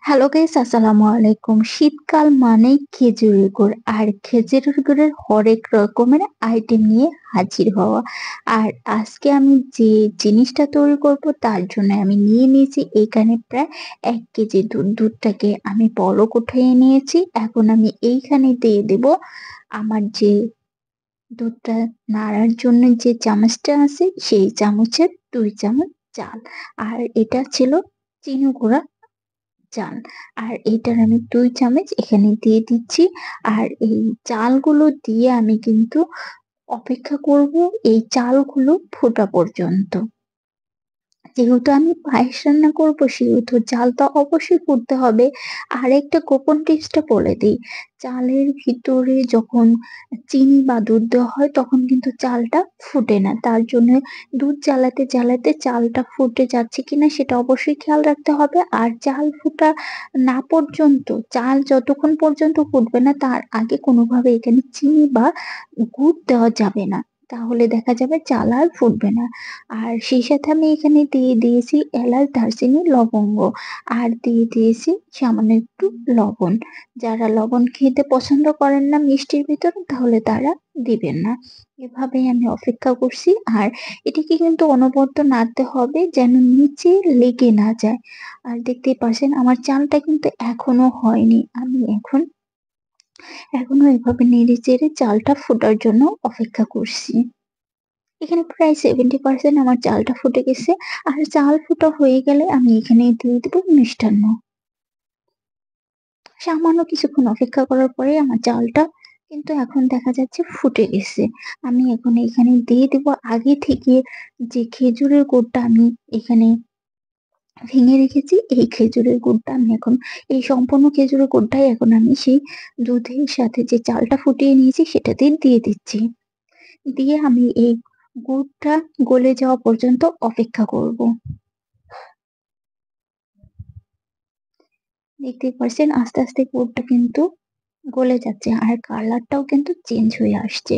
Hello guys, আসসালামু আলাইকুম। শীতকাল মানেই খেজুরের গুড় আর খেজুরের গুড়ের হরেক রকমের আইটেম নিয়ে হাজির হওয়া। আর আজকে আমি যে জিনিসটা তৈরি করব তার জন্য আমি নিয়ে নিয়েছি এখানে প্রায় ১ কেজি দুধ। দুধটাকে আমি বলক উঠিয়ে নিয়েছি। এখন আমি এইখানে দিয়ে দেব আমার যে দুধটা নাড়ার জন্য যে চামচটা আছে সেই চামচের ২ চামচ চাল। আর এটা ছিল চিনি গুঁড়া চাল। আর এটার আমি ২ চামচ এখানে দিয়ে দিচ্ছি। আর এই চালগুলো দিয়ে আমি কিন্তু অপেক্ষা করব এই চালগুলো ফোটা পর্যন্ত। যেহেতু আমি পায়েস রান্না করব সেহেতু চালটা অবশ্যই ফুটতে হবে। আরেকটা গোপন টিপসটা বলে দেই। চালের ভিতরে যখন চিনি বা দুধ দেওয়া হয় তখন কিন্তু চালটা ফুটে না। তার জন্য দুধ জ্বালাতে, জ্বালাতে চালটা ফুটে যাচ্ছে কিনা সেটা অবশ্যই খেয়াল রাখতে হবে। আর চাল ফুটা না পর্যন্ত চাল যতক্ষণ পর্যন্ত ফুটবে না তার আগে কোনোভাবে এখানে চিনি বা গুড় দেওয়া যাবে না। তাহলে দেখা যাবে চাল আর ফুটবে না। আর সেই সাথে আমি এখানে দিয়ে দিয়েছি এলাচ, দারচিনি, লবঙ্গ। আর দিয়ে দিয়েছি সামান্য একটু লবণ। যারা লবণ খেতে পছন্দ করেন না মিষ্টির ভিতরে তাহলে তারা দিবেন না। এভাবেই আমি অপেক্ষা করছি। আর এটিকে কিন্তু অনবরত নাড়তে হবে যেন নিচে লেগে না যায়। আর দেখতেই পারছেন আমার চালটা কিন্তু এখনো হয়নি। আমি এখনো এভাবে নেড়ে চেড়ে চালটা ফোটার জন্য অপেক্ষা করছি। এখানে প্রায় 70% আমার চালটা ফুটে গেছে। আর চাল ফুটা হয়ে গেলে আমি এখানে দিয়ে দিব মিষ্টান্ন। সামান্য কিছুক্ষণ অপেক্ষা করার পরে আমার চালটা কিন্তু এখন দেখা যাচ্ছে ফুটে গেছে। আমি এখন এখানে দিয়ে দিব আগে থেকে যে খেজুরের গুড়টা আমি এখানে ভেঙে রেখেছি। এই খেজুরের গুড়টা আমি এখন এই সম্পূর্ণ খেজুরের গুড়টাই এখন আমি সেই দুধের সাথে যে চালটা ফুটিয়ে নিয়েছি সেটাতে দিয়ে দিচ্ছি। দিয়ে আমি এই গুড়টা গলে যাওয়া পর্যন্ত অপেক্ষা করব। দেখতেই পারছেন আস্তে, আস্তে গুড়টা কিন্তু গলে যাচ্ছে। আর কালারটাও কিন্তু চেঞ্জ হয়ে আসছে।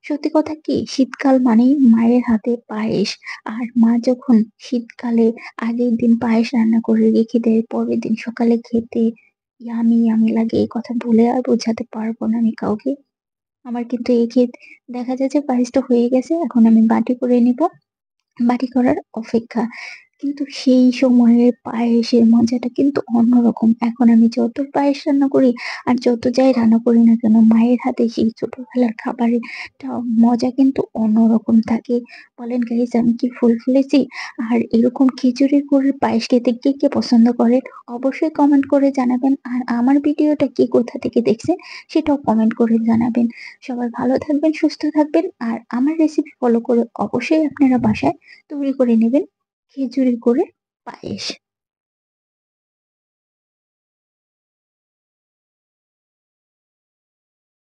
সত্যি কথা কি শীতকাল মানেই মায়ের হাতে পায়েস। আর মা যখন শীতকালে আগের দিন পায়েস রান্না করে রেখে দেয় পরের দিন সকালে খেতে ইয়ামি, ইয়ামি লাগে এই কথা বলে আর বোঝাতে পারব না আমি কাউকে। আমার কিন্তু এই দেখা যায় যে পায়েসটা হয়ে গেছে। এখন আমি বাটি করে নিব। বাটি করার অপেক্ষা। কিন্তু সেই সময়ের পায়েসের মজাটা কিন্তু অন্যরকম। এখন আমি যত পায়েস রান্না করি আর যত যাই রান্না করি না কেন মায়ের হাতে সেই ছোটবেলার খাবারের মজা কিন্তু অন্যরকম থাকে। বলেন গাইস আমি কি ফুল ফেলেছি? আর এরকম খিচুড়ি গুড়ের পায়েস খেতে কে, কে পছন্দ করেন? অবশ্যই কমেন্ট করে জানাবেন। আর আমার ভিডিওটা কে কোথা থেকে দেখছেন সেটাও কমেন্ট করে জানাবেন। সবাই ভালো থাকবেন, সুস্থ থাকবেন। আর আমার রেসিপি ফলো করে অবশ্যই আপনারা বাসায় তৈরি করে নেবেন খেজুরের গুড়ের পায়েস।